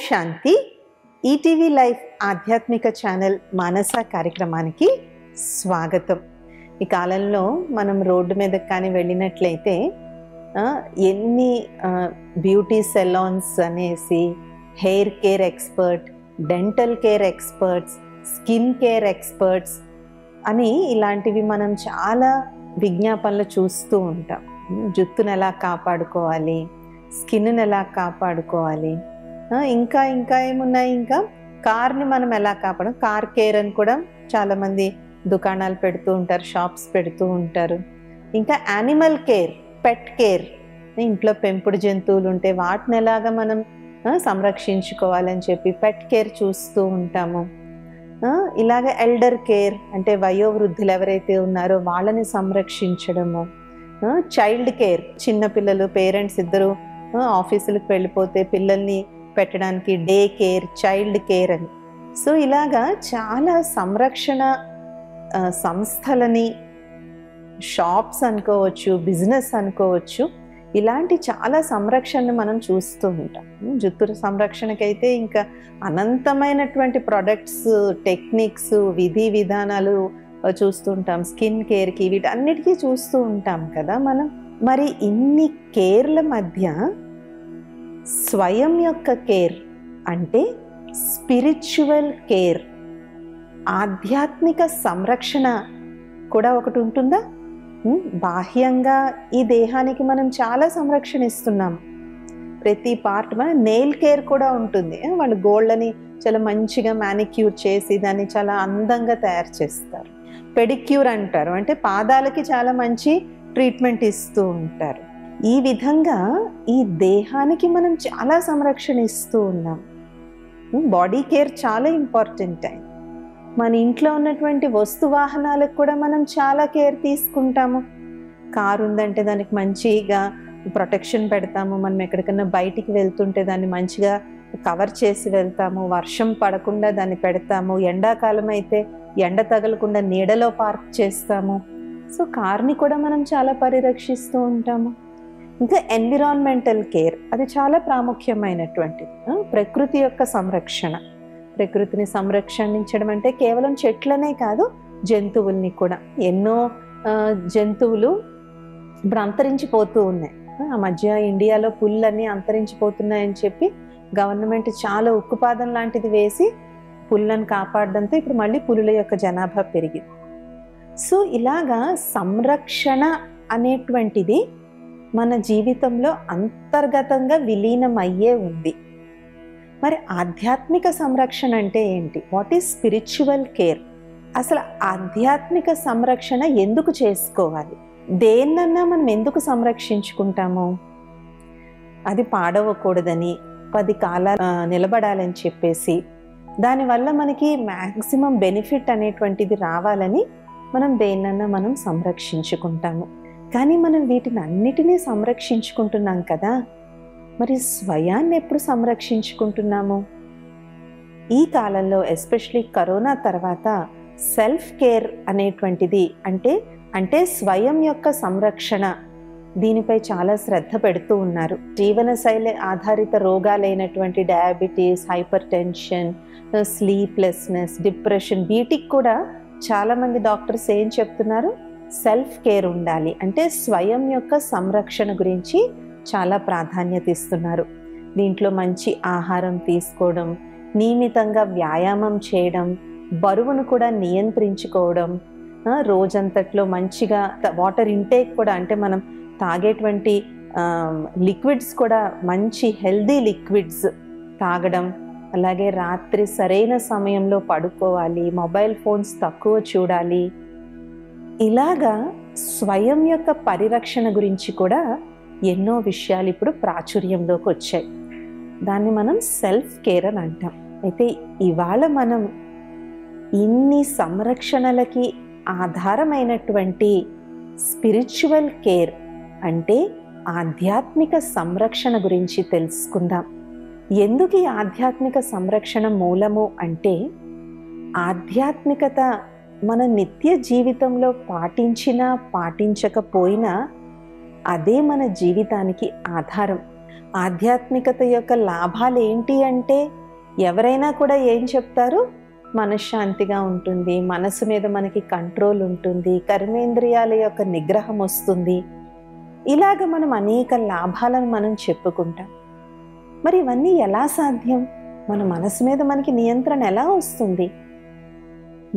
శాంతి. ETV life ఆధ్యాత్మిక channel మానస కార్యక్రమానికి స్వాగతం. ఈ కాలంలో మనం రోడ్డు మీదకి కానీ వెళ్ళినట్లయితే ఎన్ని బ్యూటీ సెలాన్స్ అనేసి, hair care expert, dental care experts, skin care experts అని ఇలాంటివి మనం చాలా విజ్ఞాపనలు చూస్తూ ఉంటాం. జుట్టును ఎలా కాపాడుకోవాలి, స్కిన్ను ఎలా కాపాడుకోవాలి, ఇంకా ఏమున్నాయి, ఇంకా కార్ని మనం ఎలా కార్ కేర్ అని కూడా చాలామంది దుకాణాలు పెడుతూ ఉంటారు, షాప్స్ పెడుతూ ఉంటారు. ఇంకా యానిమల్ కేర్, పెట్ కేర్, ఇంట్లో పెంపుడు జంతువులు ఉంటే వాటిని ఎలాగా మనం సంరక్షించుకోవాలని చెప్పి పెట్ కేర్ చూస్తూ ఉంటాము. ఇలాగ ఎల్డర్ కేర్ అంటే వయోవృద్ధులు ఎవరైతే ఉన్నారో వాళ్ళని సంరక్షించడము. చైల్డ్ కేర్, చిన్నపిల్లలు, పేరెంట్స్ ఇద్దరు ఆఫీసులకు వెళ్ళిపోతే పిల్లల్ని పెట్టడానికి డే కేర్, చైల్డ్ కేర్ అని. సో ఇలాగా చాలా సంరక్షణ సంస్థలని, షాప్స్ అనుకోవచ్చు, బిజినెస్ అనుకోవచ్చు, ఇలాంటి చాలా సంరక్షణను మనం చూస్తూ ఉంటాం. జుట్టు సంరక్షణకైతే ఇంకా అనంతమైనటువంటి ప్రొడక్ట్స్, టెక్నిక్స్, విధి విధానాలు చూస్తుంటాం. స్కిన్ కేర్కి వీటన్నిటికీ చూస్తూ ఉంటాం కదా మనం. మరి ఇన్ని కేర్ల మధ్య స్వయం యొక్క కేర్ అంటే స్పిరిచువల్ కేర్, ఆధ్యాత్మిక సంరక్షణ కూడా ఒకటి ఉంటుందా? బాహ్యంగా ఈ దేహానికి మనం చాలా సంరక్షణ ఇస్తున్నాం. ప్రతి పార్ట్ మన నెయిల్ కేర్ కూడా ఉంటుంది. వాళ్ళు గోళ్ళని చాలా మంచిగా మ్యానిక్యూర్ చేసి దాన్ని చాలా అందంగా తయారు చేస్తారు. పెడిక్యూర్ అంటారు, అంటే పాదాలకి చాలా మంచి ట్రీట్మెంట్ ఇస్తూ ఉంటారు. ఈ విధంగా ఈ దేహానికి మనం చాలా సంరక్షణ ఇస్తూ ఉన్నాం. బాడీ కేర్ చాలా ఇంపార్టెంట్ అయింది. మన ఇంట్లో ఉన్నటువంటి వస్తు వాహనాలకు కూడా మనం చాలా కేర్ తీసుకుంటాము. కారు ఉందంటే దానికి మంచిగా ప్రొటెక్షన్ పెడతాము. మనం ఎక్కడికన్నా బయటికి వెళ్తుంటే దాన్ని మంచిగా కవర్ చేసి వెళ్తాము. వర్షం పడకుండా దాన్ని పెడతాము. ఎండాకాలం అయితే ఎండ తగలకుండా నీడలో పార్క్ చేస్తాము. సో కార్ని కూడా మనం చాలా పరిరక్షిస్తూ ఉంటాము. ఇంకా ఎన్విరాన్మెంటల్ కేర్, అది చాలా ప్రాముఖ్యమైనటువంటిది. ప్రకృతి యొక్క సంరక్షణ. ప్రకృతిని సంరక్షించడం అంటే కేవలం చెట్లనే కాదు, జంతువుల్ని కూడా. ఎన్నో జంతువులు ఇప్పుడు అంతరించిపోతూ ఉన్నాయి. ఆ మధ్య ఇండియాలో పుల్లన్నీ అంతరించిపోతున్నాయని చెప్పి గవర్నమెంట్ చాలా ఉక్కుపాదం లాంటిది వేసి పుల్లను కాపాడడంతో ఇప్పుడు మళ్ళీ పులుల యొక్క జనాభా పెరిగింది. సో ఇలాగా సంరక్షణ అనేటువంటిది మన జీవితంలో అంతర్గతంగా విలీనం అయ్యే ఉంది. మరి ఆధ్యాత్మిక సంరక్షణ అంటే ఏంటి? What is spiritual care? అసలు ఆధ్యాత్మిక సంరక్షణ ఎందుకు చేసుకోవాలి? దేన్నన్నా మనం ఎందుకు సంరక్షించుకుంటాము? అది పాడవకూడదని, 10 కాలాలు నిలబడాలని చెప్పేసి, దానివల్ల మనకి మ్యాక్సిమం బెనిఫిట్ అనేటువంటిది రావాలని మనం దేన్నన్నా మనం సంరక్షించుకుంటాము. కానీ మనం వీటిని అన్నిటినీ సంరక్షించుకుంటున్నాం కదా, మరి స్వయాన్ని ఎప్పుడు సంరక్షించుకుంటున్నాము? ఈ కాలంలో ఎస్పెషలీ కరోనా తర్వాత సెల్ఫ్ కేర్ అనేటువంటిది అంటే స్వయం యొక్క సంరక్షణ, దీనిపై చాలా శ్రద్ధ పెడుతూ ఉన్నారు. జీవనశైలి ఆధారిత రోగాలైనటువంటి diabetes, hypertension, sleeplessness, depression, వీటికి కూడా చాలామంది డాక్టర్స్ ఏం చెప్తున్నారు? సెల్ఫ్ కేర్ ఉండాలి, అంటే స్వయం యొక్క సంరక్షణ గురించి చాలా ప్రాధాన్యత ఇస్తున్నారు. దీంట్లో మంచి ఆహారం తీసుకోవడం, నియమితంగా వ్యాయామం చేయడం, బరువును కూడా నియంత్రించుకోవడం, రోజంతట్లో మంచిగా వాటర్ ఇంటేక్ కూడా, అంటే మనం తాగేటువంటి లిక్విడ్స్ కూడా మంచి హెల్దీ లిక్విడ్స్ తాగడం, అలాగే రాత్రి సరైన సమయంలో పడుకోవాలి, మొబైల్ ఫోన్స్ తక్కువ చూడాలి. ఇలాగా స్వయం యొక్క పరిరక్షణ గురించి కూడా ఎన్నో విషయాలు ఇప్పుడు ప్రాచుర్యంలోకి వచ్చాయి. దాన్ని మనం సెల్ఫ్ కేర్ అని అంటాం. అయితే ఇవాళ మనం ఇన్ని సంరక్షణలకి ఆధారమైనటువంటి స్పిరిచువల్ కేర్ అంటే ఆధ్యాత్మిక సంరక్షణ గురించి తెలుసుకుందాం. ఎందుకు ఈ ఆధ్యాత్మిక సంరక్షణ మూలము అంటే, ఆధ్యాత్మికత మన నిత్య జీవితంలో పాటించినా పాటించకపోయినా అదే మన జీవితానికి ఆధారం. ఆధ్యాత్మికత యొక్క లాభాలు ఏంటి అంటే ఎవరైనా కూడా ఏం చెప్తారు? మనశ్శాంతిగా ఉంటుంది, మనసు మీద మనకి కంట్రోల్ ఉంటుంది, కర్మేంద్రియాల యొక్క నిగ్రహం వస్తుంది. ఇలాగ మనం అనేక లాభాలను మనం చెప్పుకుంటాం. మరి ఇవన్నీ ఎలా సాధ్యం? మన మనసు మీద మనకి నియంత్రణ ఎలా వస్తుంది?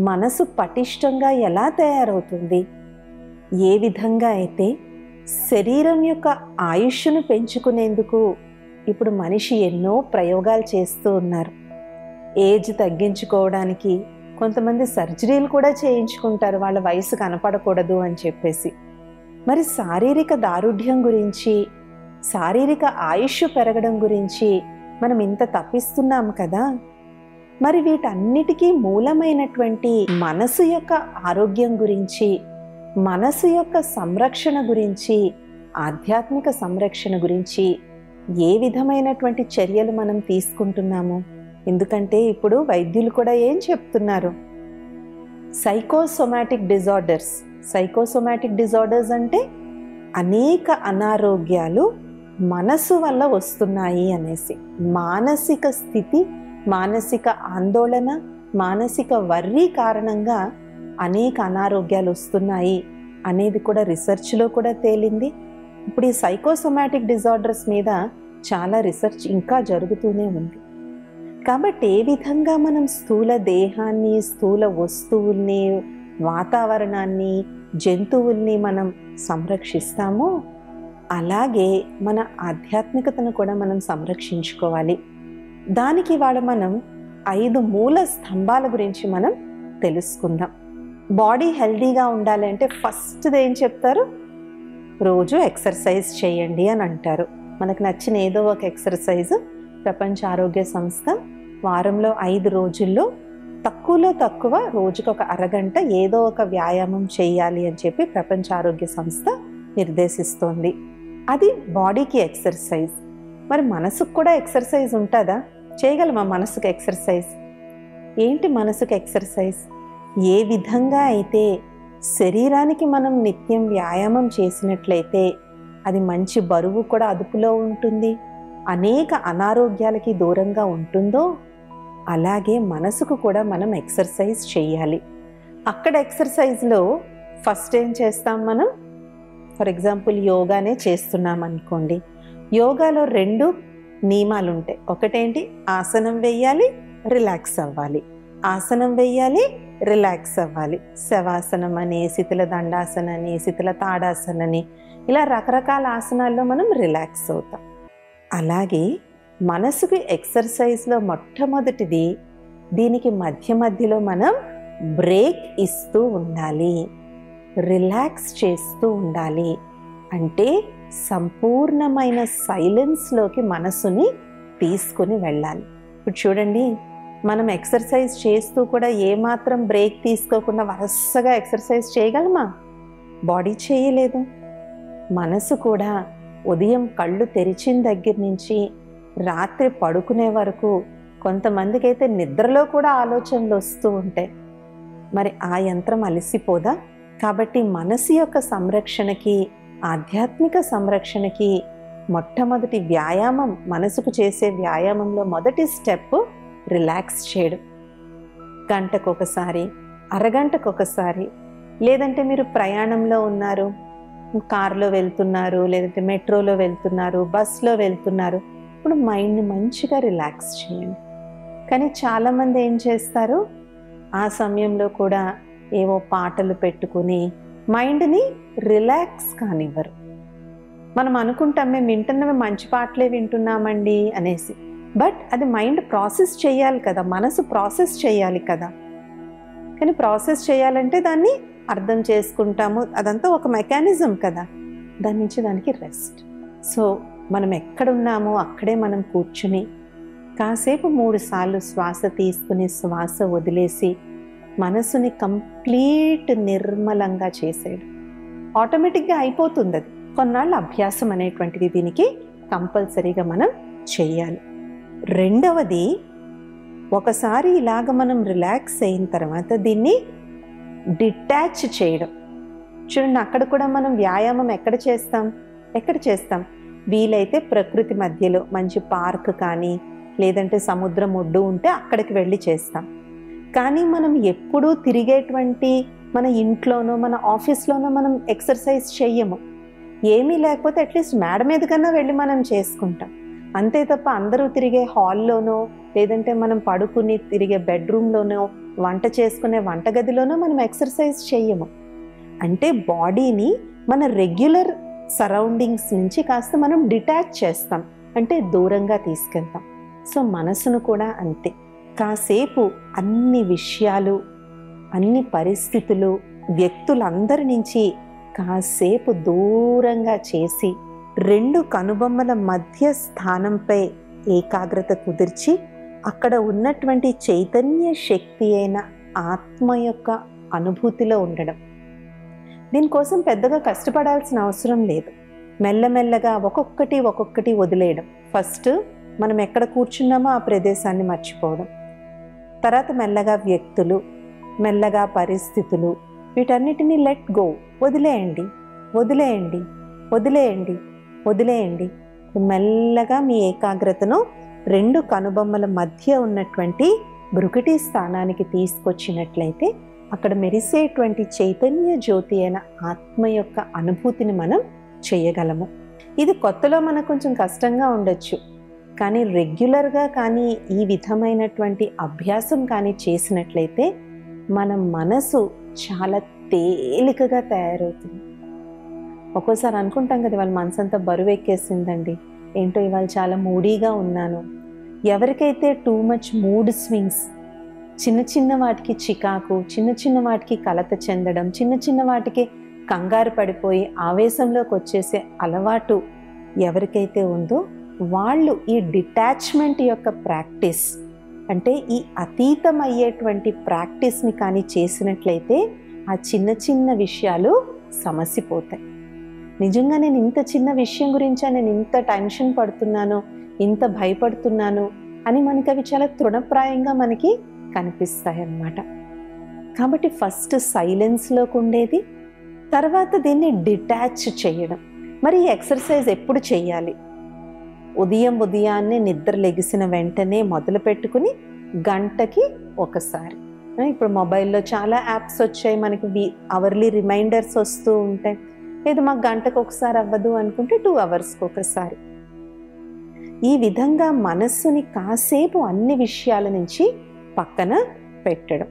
మనసు పటిష్టంగా ఎలా తయారవుతుంది? ఏ విధంగా అయితే శరీరం యొక్క ఆయుష్ను పెంచుకునేందుకు ఇప్పుడు మనిషి ఎన్నో ప్రయోగాలు చేస్తూ ఉన్నారు. ఏజ్ తగ్గించుకోవడానికి కొంతమంది సర్జరీలు కూడా చేయించుకుంటారు, వాళ్ళ వయసు కనపడకూడదు అని చెప్పేసి. మరి శారీరక దారుఢ్యం గురించి, శారీరక ఆయుష్ పెరగడం గురించి మనం ఇంత తప్పిస్తున్నాం కదా. మరి వీటన్నిటికీ మూలమైనటువంటి మనసు యొక్క ఆరోగ్యం గురించి, మనసు యొక్క సంరక్షణ గురించి, ఆధ్యాత్మిక సంరక్షణ గురించి ఏ విధమైనటువంటి చర్యలు మనం తీసుకుంటున్నాము? ఎందుకంటే ఇప్పుడు వైద్యులు కూడా ఏం చెప్తున్నారు? Psychosomatic disorders. సైకోసోమాటిక్ డిజార్డర్స్ అంటే అనేక అనారోగ్యాలు మనసు వల్ల వస్తున్నాయి అనేసి. మానసిక స్థితి, మానసిక ఆందోళన, మానసిక వర్రీ కారణంగా అనేక అనారోగ్యాలు వస్తున్నాయి అనేది కూడా రీసెర్చ్లో కూడా తేలింది. ఇప్పుడు ఈ సైకోసోమాటిక్ డిజార్డర్స్ మీద చాలా రీసెర్చ్ ఇంకా జరుగుతూనే ఉంది. కాబట్టి ఏ విధంగా మనం స్థూల దేహాన్ని, స్థూల వస్తువుల్ని, వాతావరణాన్ని, జంతువుల్ని మనం సంరక్షిస్తామో అలాగే మన ఆధ్యాత్మికతను కూడా మనం సంరక్షించుకోవాలి. దానికి ఇవాళ మనం 5 మూల స్తంభాల గురించి మనం తెలుసుకుందాం. బాడీ హెల్దీగా ఉండాలి అంటే ఫస్ట్ ఏం చెప్తారు? రోజు ఎక్సర్సైజ్ చేయండి అని అంటారు. మనకు నచ్చిన ఏదో ఒక ఎక్సర్సైజ్ ప్రపంచ ఆరోగ్య సంస్థ వారంలో 5 రోజుల్లో తక్కువలో తక్కువ రోజుకు ఒక అరగంట ఏదో ఒక వ్యాయామం చేయాలి అని చెప్పి ప్రపంచ ఆరోగ్య సంస్థ నిర్దేశిస్తోంది. అది బాడీకి ఎక్సర్సైజ్. మరి మనసుకు కూడా ఎక్సర్సైజ్ ఉంటుందా? చేయగలమా మనసుకు ఎక్సర్సైజ్? ఏంటి మనసుకు ఎక్సర్సైజ్? ఏ విధంగా అయితే శరీరానికి మనం నిత్యం వ్యాయామం చేసినట్లయితే అది మంచి బరువు కూడా అదుపులో ఉంటుంది, అనేక అనారోగ్యాలకి దూరంగా ఉంటుందో అలాగే మనసుకు కూడా మనం ఎక్సర్సైజ్ చేయాలి. అక్కడ ఎక్సర్సైజ్లో ఫస్ట్ ఏం చేస్తాం మనం? ఫర్ ఎగ్జాంపుల్ యోగానే చేస్తున్నాం అనుకోండి. యోగాలో 2 నియమాలు ఉంటాయి. ఒకటేంటి? ఆసనం వేయాలి, రిలాక్స్ అవ్వాలి. ఆసనం వేయాలి, రిలాక్స్ అవ్వాలి. శవాసనం అని, శిథిల దండాసనని, శిథిల తాడాసనని, ఇలా రకరకాల ఆసనాల్లో మనం రిలాక్స్ అవుతాం. అలాగే మనసుకి ఎక్సర్సైజ్లో మొట్టమొదటిది దీనికి మధ్య మధ్యలో మనం బ్రేక్ ఇస్తూ ఉండాలి, రిలాక్స్ చేస్తూ ఉండాలి. అంటే సంపూర్ణమైన సైలెన్స్లోకి మనసుని తీసుకుని వెళ్ళాలి. ఇప్పుడు చూడండి, మనం ఎక్సర్సైజ్ చేస్తూ కూడా ఏమాత్రం బ్రేక్ తీసుకోకుండా వరుసగా ఎక్సర్సైజ్ చేయగలమా? బాడీ చేయలేదు. మనసు కూడా ఉదయం కళ్ళు తెరిచిన దగ్గర నుంచి రాత్రి పడుకునే వరకు కొంతమందికి అయితే నిద్రలో కూడా ఆలోచనలు వస్తూ ఉంటాయి. మరి ఆ యంత్రం అలసిపోదా? కాబట్టి మనసు యొక్క సంరక్షణకి, ఆధ్యాత్మిక సంరక్షణకి మొట్టమొదటి వ్యాయామం, మనసుకు చేసే వ్యాయామంలో మొదటి స్టెప్ రిలాక్స్ చేయడం. గంటకొకసారి, అరగంటకొకసారి, లేదంటే మీరు ప్రయాణంలో ఉన్నారు, కారులో వెళ్తున్నారు, లేదంటే మెట్రోలో వెళ్తున్నారు, బస్లో వెళ్తున్నారు, ఇప్పుడు మైండ్ని మంచిగా రిలాక్స్ చేయండి. కానీ చాలామంది ఏం చేస్తారు? ఆ సమయంలో కూడా ఏవో పాటలు పెట్టుకుని మైండ్ని రిలాక్స్ కానివ్వరు. మనం అనుకుంటాం మేము వింటున్నవి మంచి పాటలే వింటున్నామండి అనేసి. బట్ అది మైండ్ ప్రాసెస్ చేయాలి కదా, మనసు ప్రాసెస్ చేయాలి కదా. కానీ ప్రాసెస్ చేయాలంటే దాన్ని అర్థం చేసుకుంటాము, అదంతా ఒక మెకానిజం కదా. దాని నుంచి దానికి రెస్ట్. సో మనం ఎక్కడున్నామో అక్కడే మనం కూర్చుని కాసేపు 3 సార్లు శ్వాస తీసుకుని శ్వాస వదిలేసి మనసుని కంప్లీట్ నిర్మలంగా చేసేయడం. ఆటోమేటిక్గా అయిపోతుంది అది. కొన్నాళ్ళ అభ్యాసం అనేటువంటిది దీనికి కంపల్సరీగా మనం చెయ్యాలి. రెండవది, ఒకసారి ఇలాగ మనం రిలాక్స్ అయిన తర్వాత దీన్ని డిటాచ్ చేయడం. చూడండి, అక్కడ కూడా మనం వ్యాయామం ఎక్కడ చేస్తాం? వీలైతే ప్రకృతి మధ్యలో మంచి పార్క్ కానీ లేదంటే సముద్రం ఒడ్డు ఉంటే అక్కడికి వెళ్ళి చేస్తాం. కానీ మనం ఎప్పుడూ తిరిగేటువంటి మన ఇంట్లోనో మన ఆఫీస్లోనో మనం ఎక్సర్సైజ్ చెయ్యము. ఏమీ లేకపోతే అట్లీస్ట్ మేడ మీద కన్నా వెళ్ళి మనం చేసుకుంటాం. అంతే తప్ప అందరూ తిరిగే హాల్లోనో లేదంటే మనం పడుకుని తిరిగే బెడ్రూమ్లోనో వంట చేసుకునే వంటగదిలోనో మనం ఎక్సర్సైజ్ చెయ్యము. అంటే బాడీని మన రెగ్యులర్ సరౌండింగ్స్ నుంచి కాస్త మనం డిటాచ్ చేస్తాం, అంటే దూరంగా తీసుకెళ్తాం. సో మనసును కూడా అంతే, కాసేపు అన్ని విషయాలు, అన్ని పరిస్థితులు, వ్యక్తులందరి నుంచి కాసేపు దూరంగా చేసి 2 కనుబొమ్మల మధ్య స్థానంపై ఏకాగ్రత కుదిర్చి అక్కడ ఉన్నటువంటి చైతన్య శక్తి అయిన ఆత్మ యొక్క అనుభూతిలో ఉండడం. దీనికోసం పెద్దగా కష్టపడాల్సిన అవసరం లేదు. మెల్లమెల్లగా ఒక్కొక్కటి వదిలేయడం. ఫస్ట్ మనం ఎక్కడ కూర్చున్నామో ఆ ప్రదేశాన్ని మర్చిపోవడం, తర్వాత మెల్లగా వ్యక్తులు, మెల్లగా పరిస్థితులు, వీటన్నిటినీ లెట్ గో, వదిలేయండి వదిలేయండి వదిలేయండి వదిలేయండి. మెల్లగా మీ ఏకాగ్రతను 2 కనుబొమ్మల మధ్య ఉన్నటువంటి భృకుటి స్థానానికి తీసుకొచ్చినట్లయితే అక్కడ మెరిసేటువంటి చైతన్య జ్యోతి అయిన ఆత్మ యొక్క అనుభూతిని మనం చేయగలము. ఇది కొత్తలో మనకు కొంచెం కష్టంగా ఉండొచ్చు, కానీ రెగ్యులర్గా కానీ ఈ విధమైనటువంటి అభ్యాసం కానీ చేసినట్లయితే మన మనసు చాలా తేలికగా తయారవుతుంది. ఒక్కోసారి అనుకుంటాం కదా, వాళ్ళ మనసు అంతా బరువు ఎక్కేసిందండి, ఏంటో ఇవాళ చాలా మూడీగా ఉన్నాను. ఎవరికైతే టూ మచ్ మూడ్ స్వింగ్స్, చిన్న వాటికి చికాకు, చిన్న వాటికి కలత చెందడం, చిన్న వాటికి కంగారు పడిపోయి ఆవేశంలోకి వచ్చేసే అలవాటు ఎవరికైతే ఉందో వాళ్ళు ఈ డిటాచ్మెంట్ యొక్క ప్రాక్టీస్, అంటే ఈ అతీతమయ్యేటువంటి ప్రాక్టీస్ని కానీ చేసినట్లయితే ఆ చిన్న విషయాలు సమసిపోతాయి. నిజంగా నేను ఇంత చిన్న విషయం గురించా నేను ఇంత టెన్షన్ పడుతున్నాను, ఇంత భయపడుతున్నాను అని మనకి అవి చాలా తృణప్రాయంగా మనకి కనిపిస్తాయి అన్నమాట. కాబట్టి ఫస్ట్ సైలెన్స్లోకి ఉండేది, తర్వాత దీన్ని డిటాచ్ చేయడం. మరి ఈ ఎక్సర్సైజ్ ఎప్పుడు చేయాలి? ఉదయాన్నే నిద్ర లెగిసిన వెంటనే మొదలు పెట్టుకుని గంటకి ఒకసారి. ఇప్పుడు మొబైల్లో చాలా యాప్స్ వచ్చాయి, మనకి అవర్లీ రిమైండర్స్ వస్తూ ఉంటాయి. లేదు మాకు గంటకు ఒకసారి అవ్వదు అనుకుంటే 2 అవర్స్కి ఒకసారి. ఈ విధంగా మనస్సుని కాసేపు అన్ని విషయాల నుంచి పక్కన పెట్టడం.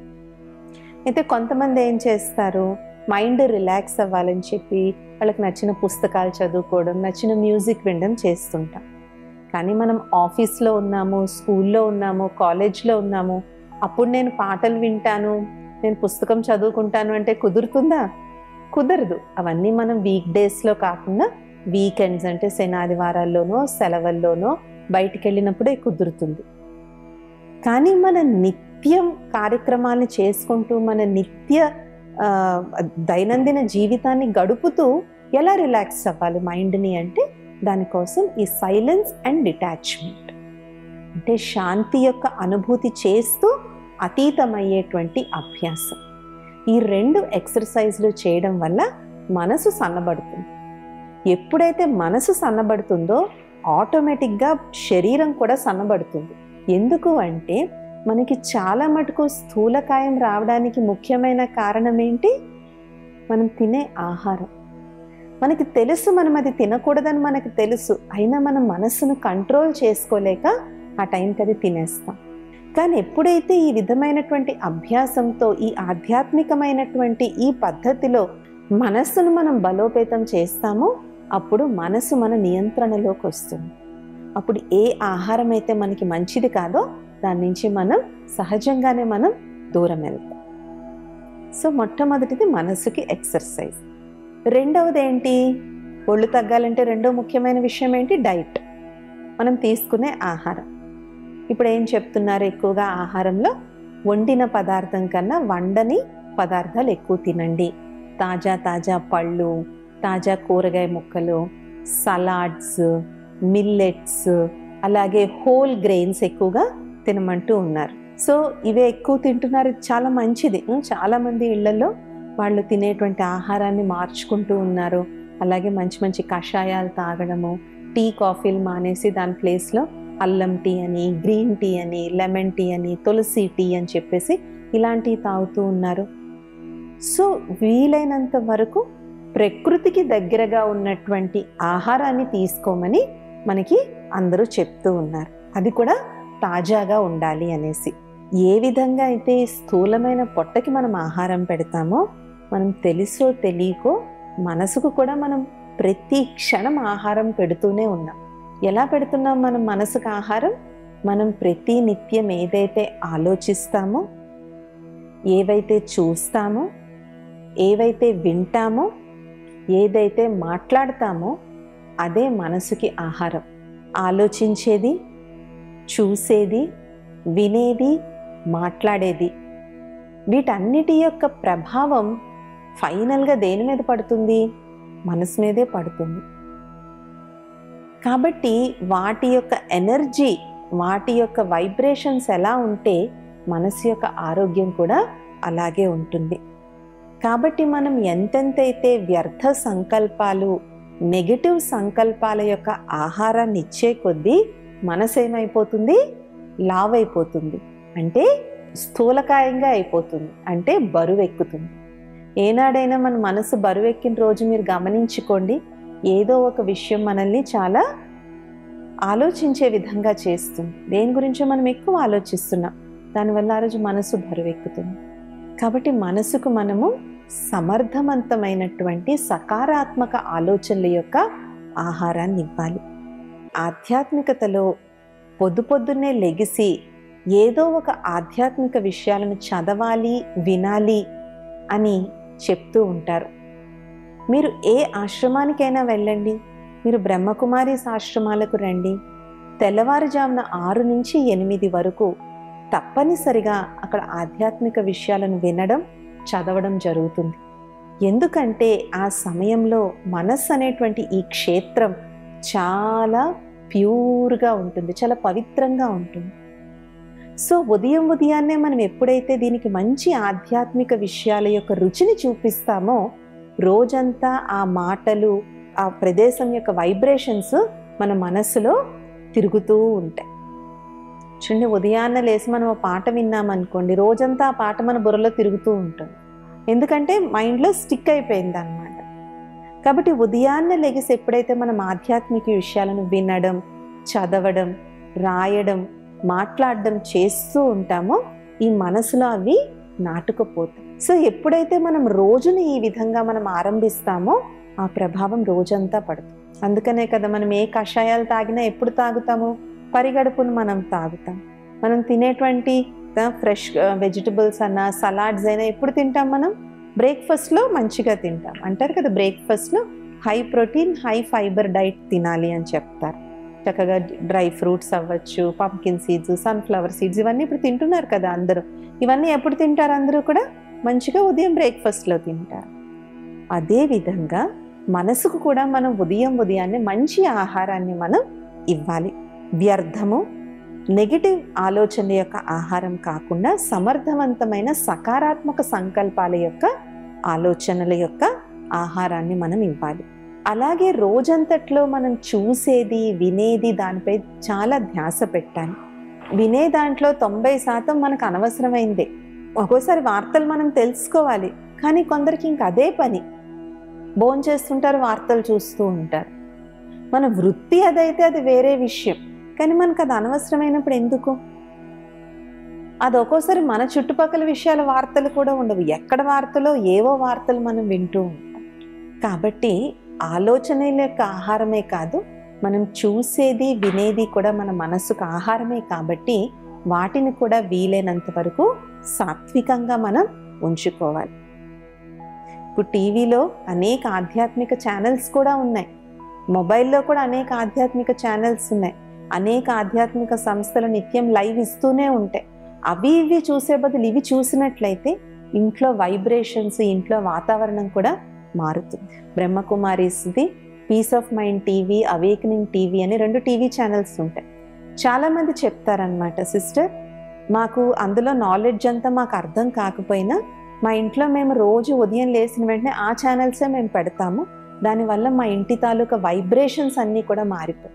అయితే కొంతమంది ఏం చేస్తారు, మైండ్ రిలాక్స్ అవ్వాలని చెప్పి వాళ్ళకి నచ్చిన పుస్తకాలు చదువుకోవడం, నచ్చిన మ్యూజిక్ వినడం చేస్తుంటాం. కానీ మనం ఆఫీస్లో ఉన్నాము, స్కూల్లో ఉన్నాము, కాలేజ్లో ఉన్నాము, అప్పుడు నేను పాటలు వింటాను, నేను పుస్తకం చదువుకుంటాను అంటే కుదురుతుందా? కుదరదు. అవన్నీ మనం వీక్ డేస్లో కాకుండా వీకెండ్స్, అంటే శనాదివారాల్లోనో సెలవుల్లోనో బయటికి వెళ్ళినప్పుడే కుదురుతుంది. కానీ మన నిత్యం కార్యక్రమాన్ని చేసుకుంటూ మన నిత్య దైనందిన జీవితాన్ని గడుపుతూ ఎలా రిలాక్స్ అవ్వాలి మైండ్ని అంటే దానికోసం ఈ సైలెన్స్ అండ్ డిటాచ్మెంట్, అంటే శాంతి యొక్క అనుభూతి చేస్తూ అతీతమయ్యేటువంటి అభ్యాసం. ఈ 2 ఎక్సర్సైజ్లు చేయడం వల్ల మనసు సన్నబడుతుంది. ఎప్పుడైతే మనసు సన్నబడుతుందో ఆటోమేటిక్గా శరీరం కూడా సన్నబడుతుంది. ఎందుకు అంటే మనకి చాలా మటుకు స్థూలకాయం రావడానికి ముఖ్యమైన కారణం ఏంటి? మనం తినే ఆహారం. మనకి తెలుసు మనం అది తినకూడదని మనకు తెలుసు, అయినా మనం మనస్సును కంట్రోల్ చేసుకోలేక ఆ టైంకి అది తినేస్తాం. కానీ ఎప్పుడైతే ఈ విధమైనటువంటి అభ్యాసంతో, ఈ ఆధ్యాత్మికమైనటువంటి ఈ పద్ధతిలో మనస్సును మనం బలోపేతం చేస్తామో అప్పుడు మనసు మన నియంత్రణలోకి వస్తుంది. అప్పుడు ఏ ఆహారం అయితే మనకి మంచిది కాదో దాని నుంచి మనం సహజంగానే మనం దూరం వెళ్తాం. సో మొట్టమొదటిది మనసుకి ఎక్సర్సైజ్. రెండవది ఏంటి? ఒళ్ళు తగ్గాలంటే రెండో ముఖ్యమైన విషయం ఏంటి? డైట్, మనం తీసుకునే ఆహారం. ఇప్పుడు ఏం చెప్తున్నారు? ఎక్కువగా ఆహారంలో వండిన పదార్థం కన్నా వండని పదార్థాలు ఎక్కువ తినండి. తాజా పళ్ళు, తాజా కూరగాయ ముక్కలు, సలాడ్స్, మిల్లెట్స్, అలాగే హోల్ గ్రెయిన్స్ ఎక్కువగా తినమంటూ ఉన్నారు. సో ఇవే ఎక్కువ తింటున్నారు, చాలా మంచిది. చాలామంది ఇళ్లలో వాళ్ళు తినేటువంటి ఆహారాన్ని మార్చుకుంటూ ఉన్నారు. అలాగే మంచి కషాయాలు తాగడము, టీ కాఫీలు మానేసి దాని ప్లేస్లో అల్లం టీ అని, గ్రీన్ టీ అని, లెమన్ టీ అని, తులసి టీ అని చెప్పేసి ఇలాంటివి తాగుతూ ఉన్నారు. సో వీలైనంత వరకు ప్రకృతికి దగ్గరగా ఉన్నటువంటి ఆహారాన్ని తీసుకోమని మనకి అందరూ చెప్తూ ఉన్నారు. అది కూడా తాజాగా ఉండాలి అనేసి. ఏ విధంగా అయితే స్థూలమైన పొట్టకి మనం ఆహారం పెడతామో, మనం తెలుసో తెలియకో మనసుకు కూడా మనం ప్రతి క్షణం ఆహారం పెడుతూనే ఉన్నాం. ఎలా పెడుతున్నాం మనం మనసుకు ఆహారం? మనం ప్రతి నిత్యం ఏదైతే ఆలోచిస్తామో, ఏవైతే చూస్తామో, ఏవైతే వింటామో, ఏదైతే మాట్లాడతామో అదే మనసుకి ఆహారం. ఆలోచించేది, చూసేది, వినేది, మాట్లాడేది, వీటన్నిటి యొక్క ప్రభావం ఫైనల్గా దేని మీద పడుతుంది? మనసు మీదే పడుతుంది. కాబట్టి వాటి యొక్క ఎనర్జీ, వాటి యొక్క వైబ్రేషన్స్ ఎలా ఉంటే మనసు యొక్క ఆరోగ్యం కూడా అలాగే ఉంటుంది. కాబట్టి మనం ఎంతెంతైతే వ్యర్థ సంకల్పాలు, నెగటివ్ సంకల్పాల యొక్క ఆహారాన్ని ఇచ్చే కొద్దీ మనసు ఏమైపోతుంది? లావ్ అయిపోతుంది, అంటే స్థూలకాయంగా అయిపోతుంది, అంటే బరువు ఎక్కుతుంది. ఏనాడైనా మన మనసు బరువెక్కిన రోజు మీరు గమనించుకోండి, ఏదో ఒక విషయం మనల్ని చాలా ఆలోచించే విధంగా చేస్తుంది. దేని గురించో మనం ఎక్కువ ఆలోచిస్తున్నాం, దానివల్ల ఆ రోజు మనసు బరువెక్కుతుంది. కాబట్టి మనసుకు మనము సమర్థవంతమైనటువంటి సకారాత్మక ఆలోచనల యొక్క ఆహారాన్ని ఇవ్వాలి. ఆధ్యాత్మికతలో పొద్దున్నే లెగిసి ఏదో ఒక ఆధ్యాత్మిక విషయాలను చదవాలి, వినాలి అని చెప్తూ ఉంటారు. మీరు ఏ ఆశ్రమానికైనా వెళ్ళండి, మీరు బ్రహ్మకుమారీస్ ఆశ్రమాలకు రండి, తెల్లవారుజామున 6 నుంచి 8 వరకు తప్పనిసరిగా అక్కడ ఆధ్యాత్మిక విషయాలను వినడం, చదవడం జరుగుతుంది. ఎందుకంటే ఆ సమయంలో మనస్సు అనేటువంటి ఈ క్షేత్రం చాలా ప్యూర్గా ఉంటుంది, చాలా పవిత్రంగా ఉంటుంది. సో ఉదయాన్నే మనం ఎప్పుడైతే దీనికి మంచి ఆధ్యాత్మిక విషయాల యొక్క రుచిని చూపిస్తామో, రోజంతా ఆ మాటలు, ఆ ప్రదేశం యొక్క వైబ్రేషన్స్ మన మనస్సులో తిరుగుతూ ఉంటాయి. చూడండి, ఉదయాన్నే లేసి మనం ఆ పాట విన్నామనుకోండి, రోజంతా ఆ పాట మన బుర్రలో తిరుగుతూ ఉంటుంది. ఎందుకంటే మైండ్లో స్టిక్ అయిపోయింది అన్నమాట. కాబట్టి ఉదయాన్నే లెగిసి ఎప్పుడైతే మనం ఆధ్యాత్మిక విషయాలను వినడం, చదవడం, రాయడం, మాట్లాడడం చేస్తూ ఉంటామో ఈ మనసులో అవి నాటుకుపోతాయి. సో ఎప్పుడైతే మనం రోజుని ఈ విధంగా మనం ఆరంభిస్తామో ఆ ప్రభావం రోజంతా పడుతుంది. అందుకనే కదా మనం ఏ కషాయాలు తాగినా ఎప్పుడు తాగుతాము? పరిగడుపును మనం తాగుతాం. మనం తినేటువంటి ఫ్రెష్ వెజిటబుల్స్ అన్నా, సలాడ్స్ అయినా ఎప్పుడు తింటాం? మనం బ్రేక్ఫాస్ట్లో మంచిగా తింటాం. అంటారు కదా, బ్రేక్ఫాస్ట్లో high protein, high fibre diet తినాలి అని చెప్తారు. చక్కగా డ్రై ఫ్రూట్స్ అవ్వచ్చు, పంకిన్ సీడ్స్, సన్ఫ్లవర్ సీడ్స్, ఇవన్నీ ఇప్పుడు తింటున్నారు కదా అందరూ. ఇవన్నీ ఎప్పుడు తింటారు? అందరూ కూడా మంచిగా ఉదయం బ్రేక్ఫాస్ట్లో తింటారు. అదేవిధంగా మనసుకు కూడా మనం ఉదయాన్నే మంచి ఆహారాన్ని మనం ఇవ్వాలి. వ్యర్థము, నెగిటివ్ ఆలోచనల యొక్క ఆహారం కాకుండా సమర్థవంతమైన సకారాత్మక సంకల్పాల యొక్క ఆలోచనల యొక్క ఆహారాన్ని మనం ఇవ్వాలి. అలాగే రోజంతట్లో మనం చూసేది, వినేది దానిపై చాలా ధ్యాస పెట్టాలి. వినే దాంట్లో 90% మనకు అనవసరమైందే. ఒక్కోసారి వార్తలు మనం తెలుసుకోవాలి, కానీ కొందరికి ఇంక అదే పని. భోంచేస్తుంటారు, వార్తలు చూస్తూ ఉంటారు. మన వృత్తి అదైతే అది వేరే విషయం, కానీ మనకు అది అనవసరమైనప్పుడు ఎందుకు? అది ఒక్కోసారి మన చుట్టుపక్కల విషయాల వార్తలు కూడా ఉండవు. ఎక్కడ వార్తలో ఏవో వార్తలు మనం వింటూ ఉంటాం. కాబట్టి ఆలోచనల యొక్క ఆహారమే కాదు, మనం చూసేది, వినేది కూడా మన మనసుకు ఆహారమే. కాబట్టి వాటిని కూడా వీలైనంత వరకు సాత్వికంగా మనం ఉంచుకోవాలి. ఇప్పుడు టీవీలో అనేక ఆధ్యాత్మిక ఛానల్స్ కూడా ఉన్నాయి, మొబైల్లో కూడా అనేక ఆధ్యాత్మిక ఛానల్స్ ఉన్నాయి. అనేక ఆధ్యాత్మిక సంస్థలు నిత్యం లైవ్ ఇస్తూనే ఉంటాయి. అవి ఇవి చూసే బదులు ఇవి చూసినట్లయితే ఇంట్లో వైబ్రేషన్స్, ఇంట్లో వాతావరణం కూడా మారుతుంది. బ్రహ్మకుమారీస్ది peace of mind TV, awakening TV అని 2 టీవీ ఛానల్స్ ఉంటాయి. చాలామంది చెప్తారనమాట, సిస్టర్ మాకు అందులో నాలెడ్జ్ అంతా మాకు అర్థం కాకపోయినా మా ఇంట్లో మేము రోజు ఉదయం లేచిన వెంటనే ఆ ఛానల్సే మేము పెడతాము, దానివల్ల మా ఇంటి తాలూకా వైబ్రేషన్స్ అన్నీ కూడా మారిపోయి.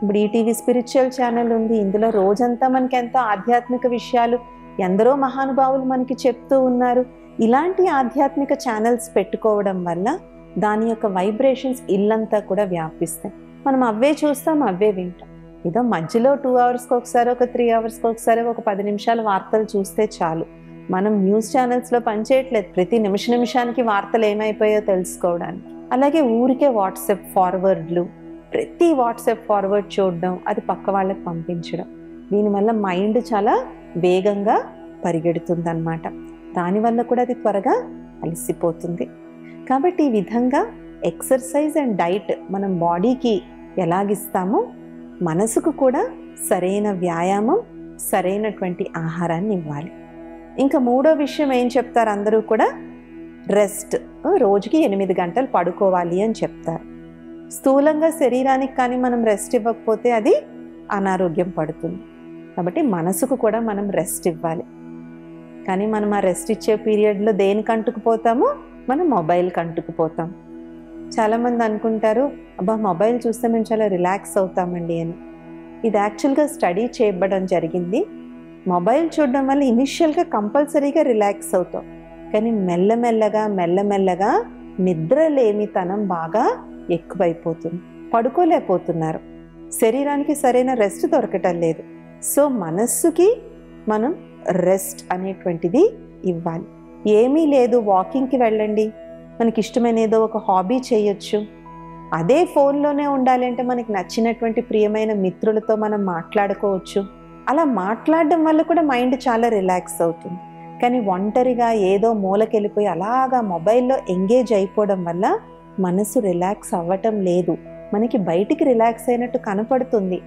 ఇప్పుడు ఈటీవీ స్పిరిచువల్ ఛానల్ ఉంది, ఇందులో రోజంతా మనకి ఎంతో ఆధ్యాత్మిక విషయాలు ఎందరో మహానుభావులు మనకి చెప్తూ ఉన్నారు. ఇలాంటి ఆధ్యాత్మిక ఛానల్స్ పెట్టుకోవడం వల్ల దాని యొక్క వైబ్రేషన్స్ ఇల్లంతా కూడా వ్యాపిస్తాయి. మనం అవే చూస్తాం, అవే వింటాం. ఏదో మధ్యలో 2 అవర్స్కి ఒకసారి, ఒక 3 అవర్స్కి ఒకసారి, ఒక 10 నిమిషాల వార్తలు చూస్తే చాలు. మనం న్యూస్ ఛానల్స్లో పనిచేయట్లేదు, ప్రతి నిమిషానికి వార్తలు ఏమైపోయాయో తెలుసుకోవడానికి. అలాగే ఊరికే వాట్సాప్ ఫార్వర్డ్లు, ప్రతి వాట్సాప్ ఫార్వర్డ్ చూడడం, అది పక్క వాళ్ళకి పంపించడం, దీనివల్ల మైండ్ చాలా వేగంగా పరిగెడుతుంది అన్నమాట. దానివల్ల కూడా అది త్వరగా అలసిపోతుంది. కాబట్టి ఈ విధంగా ఎక్సర్సైజ్ అండ్ డైట్ మనం బాడీకి ఎలాగిస్తామో మనసుకు కూడా సరైన వ్యాయామం, సరైనటువంటి ఆహారాన్ని ఇవ్వాలి. ఇంకా మూడో విషయం ఏం చెప్తారు అందరూ కూడా, రెస్ట్. రోజుకి 8 గంటలు పడుకోవాలి అని చెప్తారు. స్థూలంగా శరీరానికి కానీ మనం రెస్ట్ ఇవ్వకపోతే అది అనారోగ్యం పడుతుంది. కాబట్టి మనసుకు కూడా మనం రెస్ట్ ఇవ్వాలి. కానీ మనం ఆ రెస్ట్ ఇచ్చే పీరియడ్లో దేనికి అంటుకుపోతామో, మనం మొబైల్కి అంటుకుపోతాం. చాలామంది అనుకుంటారు, అబ్బా మొబైల్ చూస్తే మేము చాలా రిలాక్స్ అవుతామండి అని. ఇది యాక్చువల్గా స్టడీ చేయబడడం జరిగింది. మొబైల్ చూడడం వల్ల ఇనిషియల్గా కంపల్సరీగా రిలాక్స్ అవుతాం, కానీ మెల్లమెల్లగా నిద్రలేమితనం బాగా ఎక్కువైపోతుంది, పడుకోలేకపోతున్నారు, శరీరానికి సరైన రెస్ట్ దొరకటం లేదు. సో మనస్సుకి మనం రెస్ట్ అనేటువంటిది ఇవ్వాలి. ఏమీ లేదు, వాకింగ్కి వెళ్ళండి, మనకి ఇష్టమైన ఏదో ఒక హాబీ చేయొచ్చు. అదే ఫోన్లోనే ఉండాలి అంటే మనకి నచ్చినటువంటి ప్రియమైన మిత్రులతో మనం మాట్లాడుకోవచ్చు. అలా మాట్లాడడం వల్ల కూడా మైండ్ చాలా రిలాక్స్ అవుతుంది. కానీ ఒంటరిగా ఏదో మూలకెళ్ళిపోయి అలాగా మొబైల్లో ఎంగేజ్ అయిపోవడం వల్ల మనసు రిలాక్స్ అవ్వటం లేదు. మనకి బయటికి రిలాక్స్ అయినట్టు కనపడుతుంది,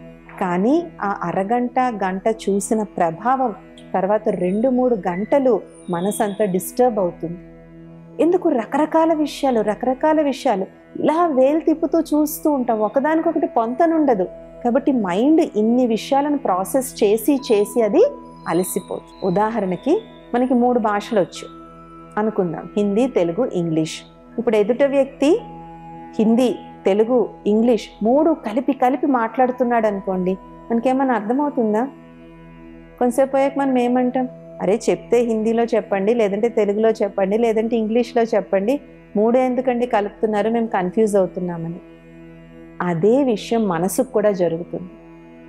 కానీ ఆ అరగంట గంట చూసిన ప్రభావం తర్వాత 2-3 గంటలు మనసు అంతా డిస్టర్బ్ అవుతుంది. ఎందుకు? రకరకాల విషయాలు ఇలా వేలు తిప్పుతూ చూస్తూ ఉంటాం, ఒకదానికొకటి పొంతనుండదు. కాబట్టి మైండ్ ఇన్ని విషయాలను ప్రాసెస్ చేసి అది అలసిపోతుంది. ఉదాహరణకి మనకి 3 భాషలు వచ్చు అనుకుందాం, హిందీ, తెలుగు, ఇంగ్లీష్. ఇప్పుడు ఎదుట వ్యక్తి హిందీ, తెలుగు, ఇంగ్లీష్ 3 కలిపి మాట్లాడుతున్నాడు అనుకోండి, మనకేమన్నా అర్థమవుతుందా? కొంతసేపు పోయాక మనం ఏమంటాం, అరే చెప్తే హిందీలో చెప్పండి, లేదంటే తెలుగులో చెప్పండి, లేదంటే ఇంగ్లీష్లో చెప్పండి, 3 ఎందుకండి కలుపుతున్నారు, మేము కన్ఫ్యూజ్ అవుతున్నామని. అదే విషయం మనసుకు కూడా జరుగుతుంది.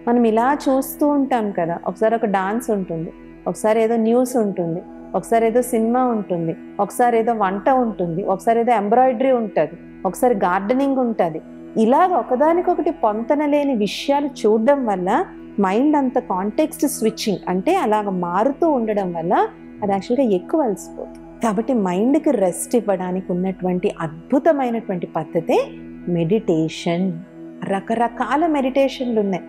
మనం ఇలా చూస్తూ ఉంటాం కదా, ఒకసారి ఒక డాన్స్ ఉంటుంది, ఒకసారి ఏదో న్యూస్ ఉంటుంది, ఒకసారి ఏదో సినిమా ఉంటుంది, ఒకసారి ఏదో వంట ఉంటుంది, ఒకసారి ఏదో ఎంబ్రాయిడరీ ఉంటుంది, ఒకసారి గార్డెనింగ్ ఉంటుంది. ఇలాగ ఒకదానికొకటి పొంతన లేని విషయాలు చూడడం వల్ల మైండ్ అంత కాంటెక్స్ట్ స్విచ్చింగ్, అంటే అలాగ మారుతూ ఉండడం వల్ల అది యాక్చువల్గా ఎక్కువ అలసిపోతుంది. కాబట్టి మైండ్కి రెస్ట్ ఇవ్వడానికి ఉన్నటువంటి అద్భుతమైనటువంటి పద్ధతే మెడిటేషన్. రకరకాల మెడిటేషన్లు ఉన్నాయి.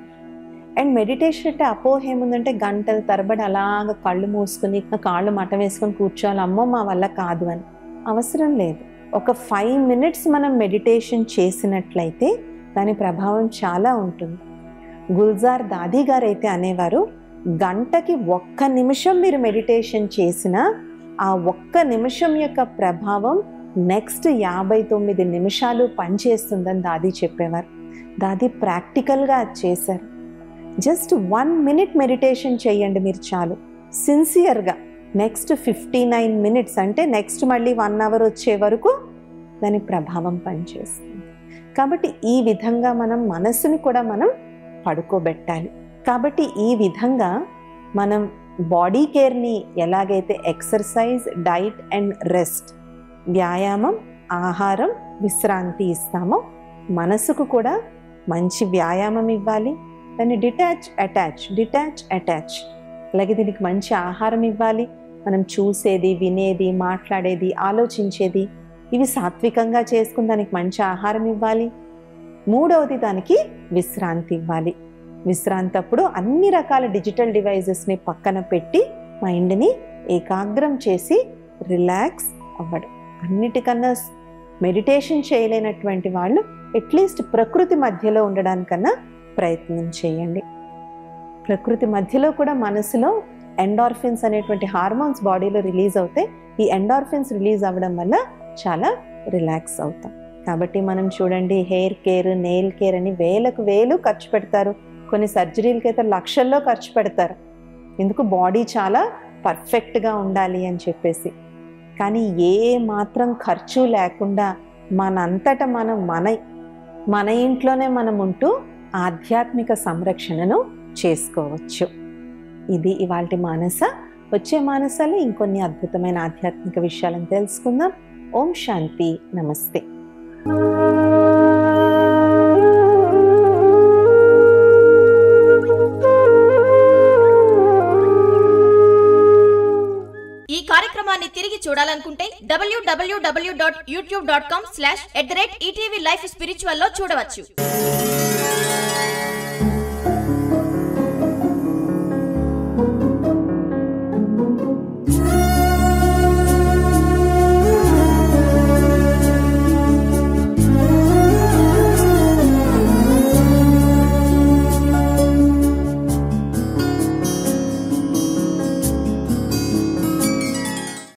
అండ్ మెడిటేషన్ అంటే అపోహ ఏముందంటే గంటల తరబడి అలాగ కళ్ళు మూసుకుని కాళ్ళు మట వేసుకొని కూర్చోవాలి, అమ్మో మా వల్ల కాదు అని. అవసరం లేదు. ఒక 5 minutes మనం మెడిటేషన్ చేసినట్లయితే దాని ప్రభావం చాలా ఉంటుంది. గుల్జార్ దాది గారు అయితే అనేవారు, గంటకి 1 నిమిషం మీరు మెడిటేషన్ చేసినా ఆ 1 నిమిషం యొక్క ప్రభావం నెక్స్ట్ 59 నిమిషాలు పనిచేస్తుందని దాది చెప్పేవారు. దాది ప్రాక్టికల్గా అది చేశారు. జస్ట్ 1 minute మెడిటేషన్ చేయండి మీరు చాలు, సిన్సియర్గా. నెక్స్ట్ 59 minutes అంటే నెక్స్ట్ మళ్ళీ 1 hour వచ్చే వరకు దాని ప్రభావం పనిచేస్తుంది. కాబట్టి ఈ విధంగా మనం మనసుని కూడా మనం పడుకోబెట్టాలి. కాబట్టి ఈ విధంగా మనం బాడీ కేర్ని ఎలాగైతే ఎక్సర్సైజ్, డైట్ అండ్ రెస్ట్, వ్యాయామం, ఆహారం, విశ్రాంతి ఇస్తామో మనసుకు కూడా మంచి వ్యాయామం ఇవ్వాలి. దాన్ని డిటాచ్ అటాచ్, అలాగే దీనికి మంచి ఆహారం ఇవ్వాలి. మనం చూసేది, వినేది, మాట్లాడేది, ఆలోచించేది ఇవి సాత్వికంగా చేసుకుని దానికి మంచి ఆహారం ఇవ్వాలి. 3వది దానికి విశ్రాంతి ఇవ్వాలి. విశ్రాంతి అప్పుడు అన్ని రకాల డిజిటల్ డివైజెస్ని పక్కన పెట్టి మైండ్ని ఏకాగ్రం చేసి రిలాక్స్ అవ్వడం. అన్నిటికన్నా మెడిటేషన్ చేయలేనటువంటి వాళ్ళు అట్లీస్ట్ ప్రకృతి మధ్యలో ఉండడానికన్నా ప్రయత్నం చేయండి. ప్రకృతి మధ్యలో కూడా మనసులో ఎండార్ఫిన్స్ అనేటువంటి హార్మోన్స్ బాడీలో రిలీజ్ అవుతాయి. ఈ ఎండార్ఫిన్స్ రిలీజ్ అవ్వడం వల్ల చాలా రిలాక్స్ అవుతాం. కాబట్టి మనం చూడండి, హెయిర్ కేర్, నెయిల్ కేర్ అని వేలకు వేలు ఖర్చు పెడతారు. కొన్ని సర్జరీలకి అయితే లక్షల్లో ఖర్చు పెడతారు. ఎందుకు? బాడీ చాలా పర్ఫెక్ట్గా ఉండాలి అని చెప్పేసి. కానీ ఏ మాత్రం ఖర్చు లేకుండా మనంతట మనం మన ఇంట్లోనే మనం ఉంటూ ఆధ్యాత్మిక సంరక్షణను చేసుకోవచ్చు. ఇది ఇవాల్టి మానస. వచ్చే మానసాలు ఇంకొన్ని అద్భుతమైన ఆధ్యాత్మిక విషయాలను తెలుసుకుందాం. ఓం శాంతి. నమస్తే. ఈ కార్యక్రమాన్ని తిరిగి చూడాలనుకుంటే www.youtube.com/@ETV Life Spiritual లో చూడవచ్చు.